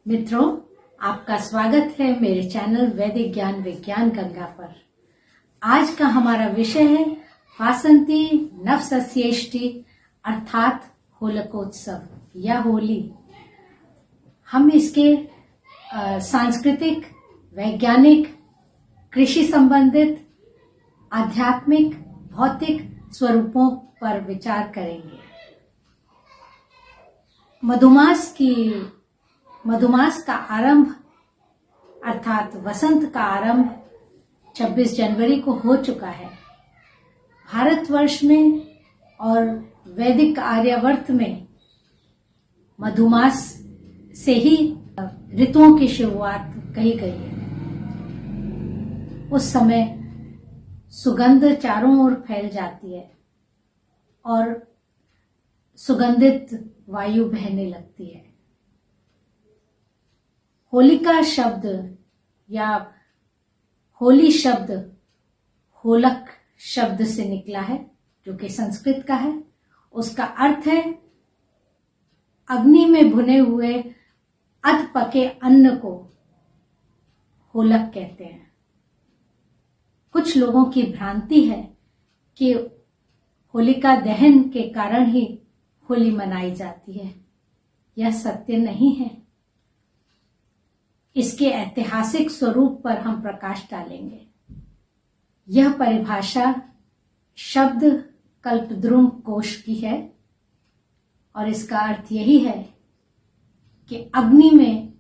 मित्रों, आपका स्वागत है मेरे चैनल वैदिक ज्ञान विज्ञान गंगा पर। आज का हमारा विषय है वासंती नवसस्येष्टि अर्थात होलिकोत्सव या होली। हम इसके सांस्कृतिक, वैज्ञानिक, कृषि संबंधित, आध्यात्मिक, भौतिक स्वरूपों पर विचार करेंगे। मधुमास का आरंभ अर्थात वसंत का आरंभ 26 जनवरी को हो चुका है। भारतवर्ष में और वैदिक आर्यावर्त में मधुमास से ही ऋतुओं की शुरुआत कही गई है। उस समय सुगंध चारों ओर फैल जाती है और सुगंधित वायु बहने लगती है। होलिका शब्द या होली शब्द होलक शब्द से निकला है, जो कि संस्कृत का है। उसका अर्थ है अग्नि में भुने हुए अध पके अन्न को होलक कहते हैं। कुछ लोगों की भ्रांति है कि होलिका दहन के कारण ही होली मनाई जाती है। यह सत्य नहीं है। इसके ऐतिहासिक स्वरूप पर हम प्रकाश डालेंगे। यह परिभाषा शब्द कल्पद्रुम कोश की है और इसका अर्थ यही है कि अग्नि में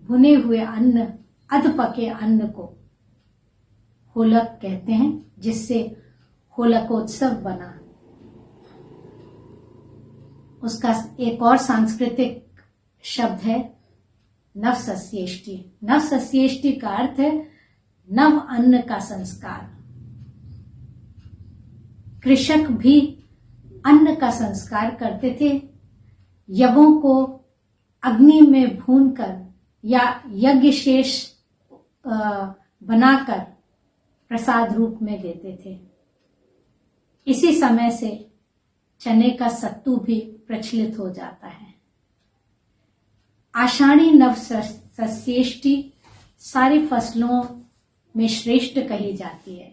भुने हुए अन्न, अधपके अन्न को होलक कहते हैं, जिससे होलिकोत्सव बना। उसका एक और सांस्कृतिक शब्द है नवसस्येष्टि। नवसस्येष्टि का अर्थ है नव अन्न का संस्कार। कृषक भी अन्न का संस्कार करते थे। यवों को अग्नि में भूनकर या यज्ञ शेष बनाकर प्रसाद रूप में देते थे। इसी समय से चने का सत्तू भी प्रचलित हो जाता है। आषाढ़ी नवसस्येष्टि सारी फसलों में श्रेष्ठ कही जाती है।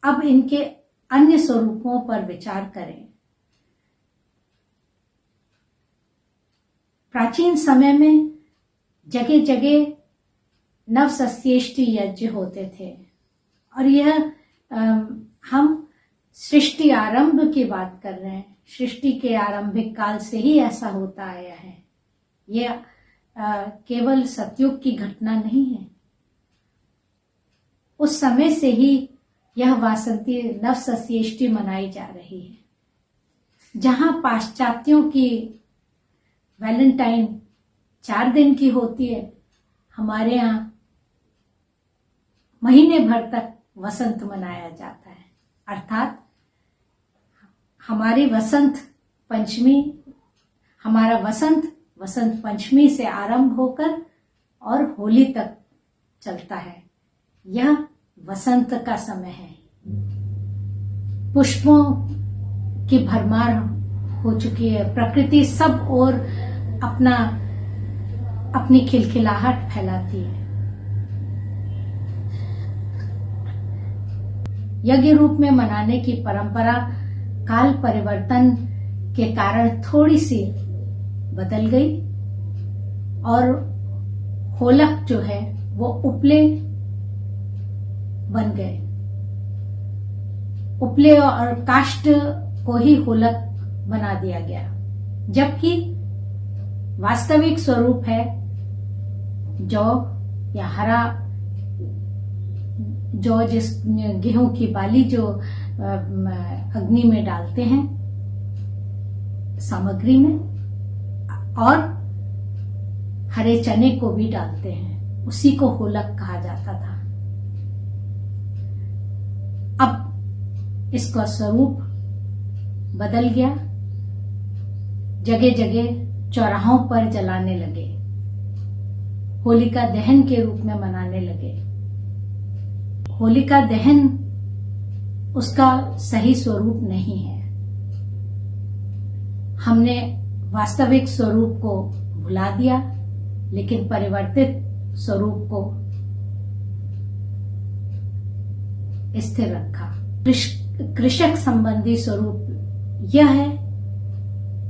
अब इनके अन्य स्वरूपों पर विचार करें। प्राचीन समय में जगह जगह नवसस्येष्टि यज्ञ होते थे और यह हम सृष्टि आरंभ की बात कर रहे हैं। सृष्टि के आरंभिक काल से ही ऐसा होता आया है। यह केवल सतयुग की घटना नहीं है। उस समय से ही यह वासंती नवसस्येष्टि मनाई जा रही है। जहां पाश्चात्यों की वैलेंटाइन 4 दिन की होती है, हमारे यहां महीने भर तक वसंत मनाया जाता है। अर्थात हमारी हमारा वसंत पंचमी से आरंभ होकर और होली तक चलता है। यह वसंत का समय है। पुष्पों की भरमार हो चुकी है। प्रकृति सब ओर अपनी खिलखिलाहट फैलाती है। यज्ञ रूप में मनाने की परंपरा काल परिवर्तन के कारण थोड़ी सी बदल गई और होलक जो है वो उपले बन गए। उपले और काष्ठ को ही होलक बना दिया गया, जबकि वास्तविक स्वरूप है जौ या हरा जौ, जिस गेहूं की बाली जो अग्नि में डालते हैं सामग्री में, और हरे चने को भी डालते हैं, उसी को होलक कहा जाता था। अब इसका स्वरूप बदल गया। जगह जगह चौराहों पर जलाने लगे, होलिका दहन के रूप में मनाने लगे। होलिका दहन उसका सही स्वरूप नहीं है। हमने वास्तविक स्वरूप को भुला दिया लेकिन परिवर्तित स्वरूप को स्थिर रखा। कृषक संबंधी स्वरूप यह है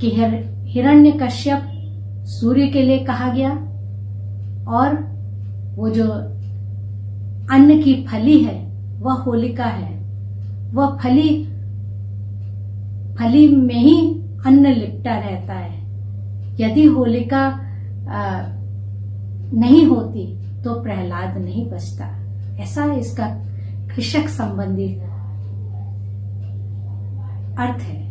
कि हिरण्यकश्यप सूर्य के लिए कहा गया और वो जो अन्न की फली है वह होलिका है। वह फली में ही अन्न लिपटा रहता है। यदि होलिका नहीं होती तो प्रहलाद नहीं बचता। ऐसा इसका कृषक संबंधी अर्थ है।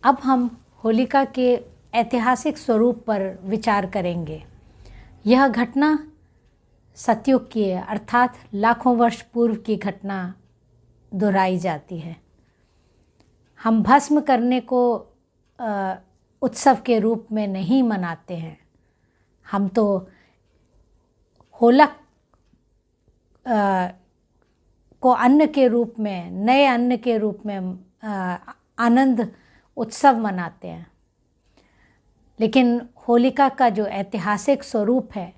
अब हम होलिका के ऐतिहासिक स्वरूप पर विचार करेंगे। यह घटना सतयुग की है, अर्थात लाखों वर्ष पूर्व की घटना दोहराई जाती है। हम भस्म करने को उत्सव के रूप में नहीं मनाते हैं। हम तो होलक को अन्न के रूप में, नए अन्न के रूप में आनंद उत्सव मनाते हैं। लेकिन होलिका का जो ऐतिहासिक स्वरूप है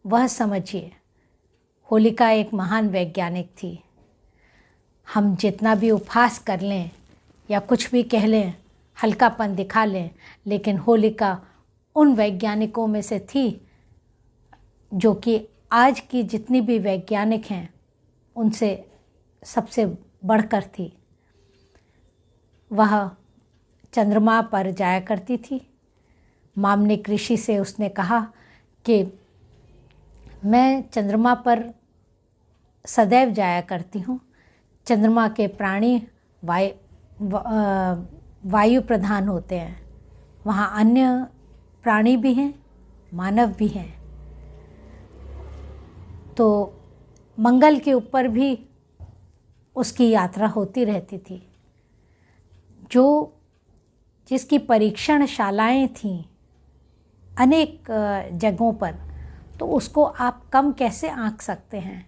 वह समझिए। होलिका एक महान वैज्ञानिक थी। हम जितना भी उपहास कर लें या कुछ भी कह लें, हल्कापन दिखा लें, लेकिन होलिका उन वैज्ञानिकों में से थी जो कि आज की जितनी भी वैज्ञानिक हैं उनसे सबसे बढ़कर थी। वह चंद्रमा पर जाया करती थी। मामनिक ऋषि से उसने कहा कि मैं चंद्रमा पर सदैव जाया करती हूँ। चंद्रमा के प्राणी वायु प्रधान होते हैं। वहाँ अन्य प्राणी भी हैं, मानव भी हैं। तो मंगल के ऊपर भी उसकी यात्रा होती रहती थी। जिसकी परीक्षण शालाएं थीं अनेक जगहों पर, तो उसको आप कम कैसे आंक सकते हैं।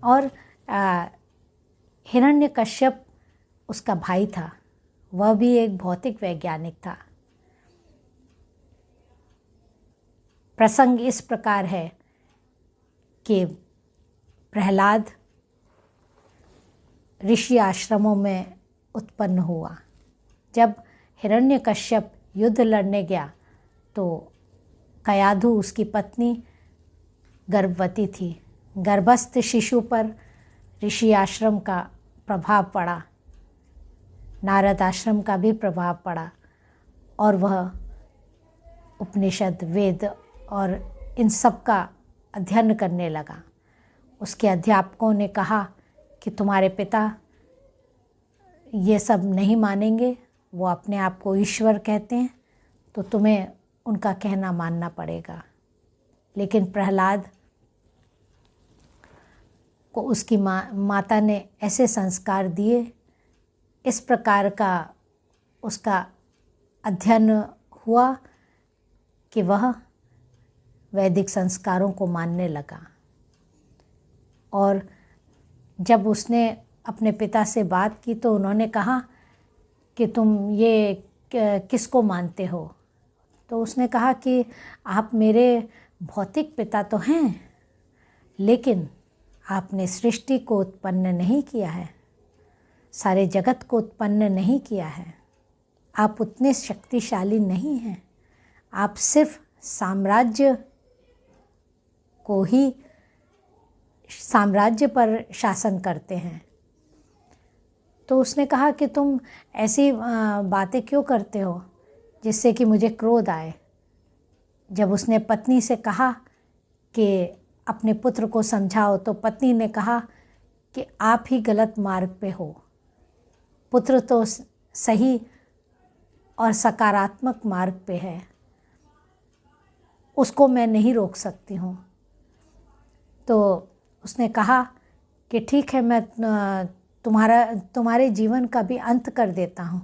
और हिरण्यकश्यप उसका भाई था, वह भी एक भौतिक वैज्ञानिक था। प्रसंग इस प्रकार है कि प्रहलाद ऋषि आश्रमों में उत्पन्न हुआ। जब हिरण्यकश्यप युद्ध लड़ने गया तो कयाधु उसकी पत्नी गर्भवती थी। गर्भस्थ शिशु पर ऋषि आश्रम का प्रभाव पड़ा, नारद आश्रम का भी प्रभाव पड़ा और वह उपनिषद, वेद और इन सब का अध्ययन करने लगा। उसके अध्यापकों ने कहा कि तुम्हारे पिता ये सब नहीं मानेंगे, वो अपने आप को ईश्वर कहते हैं, तो तुम्हें उनका कहना मानना पड़ेगा। लेकिन प्रहलाद को उसकी माता ने ऐसे संस्कार दिए, इस प्रकार का उसका अध्ययन हुआ कि वह वैदिक संस्कारों को मानने लगा। और जब उसने अपने पिता से बात की तो उन्होंने कहा कि तुम ये किसको मानते हो। तो उसने कहा कि आप मेरे भौतिक पिता तो हैं, लेकिन आपने सृष्टि को उत्पन्न नहीं किया है, सारे जगत को उत्पन्न नहीं किया है। आप उतने शक्तिशाली नहीं हैं। आप सिर्फ साम्राज्य पर शासन करते हैं। तो उसने कहा कि तुम ऐसी बातें क्यों करते हो जिससे कि मुझे क्रोध आए। जब उसने पत्नी से कहा कि अपने पुत्र को समझाओ, तो पत्नी ने कहा कि आप ही गलत मार्ग पे हो, पुत्र तो सही और सकारात्मक मार्ग पे है, उसको मैं नहीं रोक सकती हूँ। तो उसने कहा कि ठीक है, मैं तुम्हारे जीवन का भी अंत कर देता हूँ।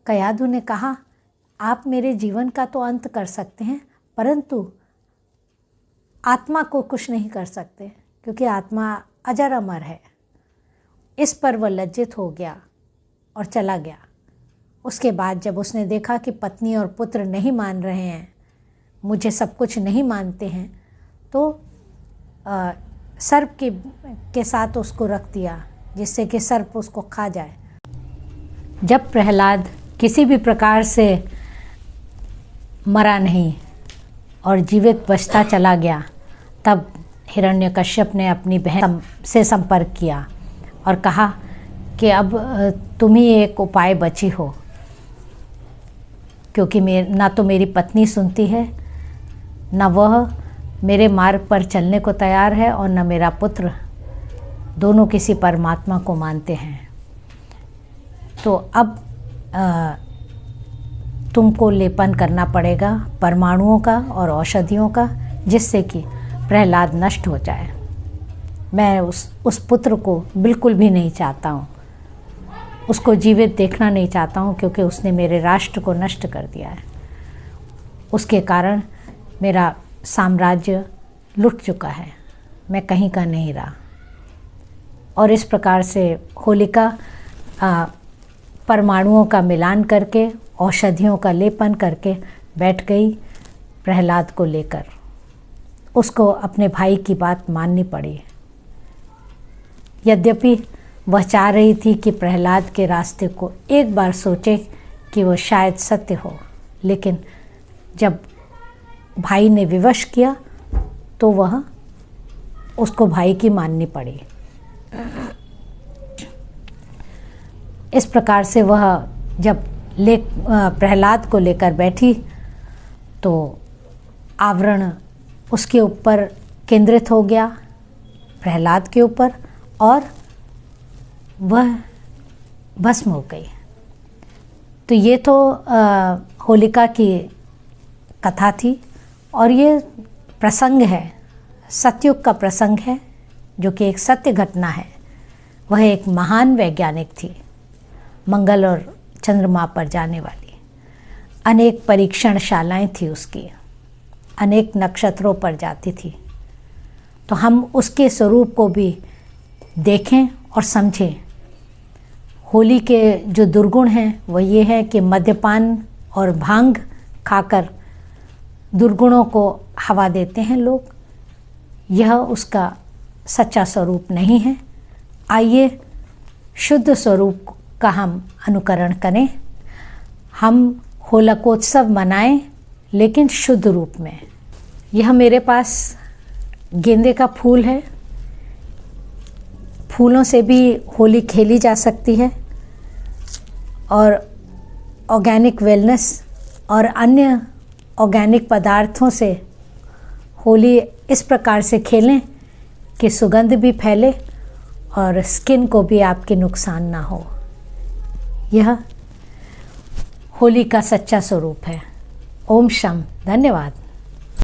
कयाधु ने कहा, आप मेरे जीवन का तो अंत कर सकते हैं, परंतु आत्मा को कुछ नहीं कर सकते, क्योंकि आत्मा अजर अमर है। इस पर वह लज्जित हो गया और चला गया। उसके बाद जब उसने देखा कि पत्नी और पुत्र नहीं मान रहे हैं, मुझे सब कुछ नहीं मानते हैं, तो सर्प के साथ उसको रख दिया, जिससे कि सर्प उसको खा जाए। जब प्रहलाद किसी भी प्रकार से मरा नहीं और जीवित बचता चला गया, तब हिरण्यकश्यप ने अपनी बहन से संपर्क किया और कहा कि अब तुम ही एक उपाय बची हो, क्योंकि ना तो मेरी पत्नी सुनती है, न वह मेरे मार्ग पर चलने को तैयार है, और न मेरा पुत्र, दोनों किसी परमात्मा को मानते हैं। तो अब तुमको लेपन करना पड़ेगा परमाणुओं का और औषधियों का, जिससे कि प्रहलाद नष्ट हो जाए। मैं उस पुत्र को बिल्कुल भी नहीं चाहता हूँ, उसको जीवित देखना नहीं चाहता हूँ, क्योंकि उसने मेरे राष्ट्र को नष्ट कर दिया है। उसके कारण मेरा साम्राज्य लुट चुका है, मैं कहीं का नहीं रहा। और इस प्रकार से होलिका परमाणुओं का मिलान करके, औषधियों का लेपन करके बैठ गई प्रहलाद को लेकर। उसको अपने भाई की बात माननी पड़ी। यद्यपि वह चाह रही थी कि प्रहलाद के रास्ते को एक बार सोचे कि वो शायद सत्य हो, लेकिन जब भाई ने विवश किया तो वह उसको भाई की माननी पड़ी। इस प्रकार से वह जब प्रहलाद को लेकर बैठी तो आवरण उसके ऊपर केंद्रित हो गया, प्रहलाद के ऊपर, और वह भस्म हो गई। तो ये तो होलिका की कथा थी, और ये प्रसंग है, सतयुग का प्रसंग है, जो कि एक सत्य घटना है। वह एक महान वैज्ञानिक थी, मंगल और चंद्रमा पर जाने वाली। अनेक परीक्षणशालाएं थी उसकी, अनेक नक्षत्रों पर जाती थी। तो हम उसके स्वरूप को भी देखें और समझें। होली के जो दुर्गुण हैं वह ये है कि मद्यपान और भांग खाकर दुर्गुणों को हवा देते हैं लोग। यह उसका सच्चा स्वरूप नहीं है। आइए शुद्ध स्वरूप का हम अनुकरण करें। हम होलिकोत्सव मनाएं, लेकिन शुद्ध रूप में। यह मेरे पास गेंदे का फूल है। फूलों से भी होली खेली जा सकती है, और ऑर्गेनिक वेलनेस और अन्य ऑर्गेनिक पदार्थों से होली इस प्रकार से खेलें कि सुगंध भी फैले और स्किन को भी आपके नुकसान ना हो। यह होली का सच्चा स्वरूप है। ओम शम। धन्यवाद।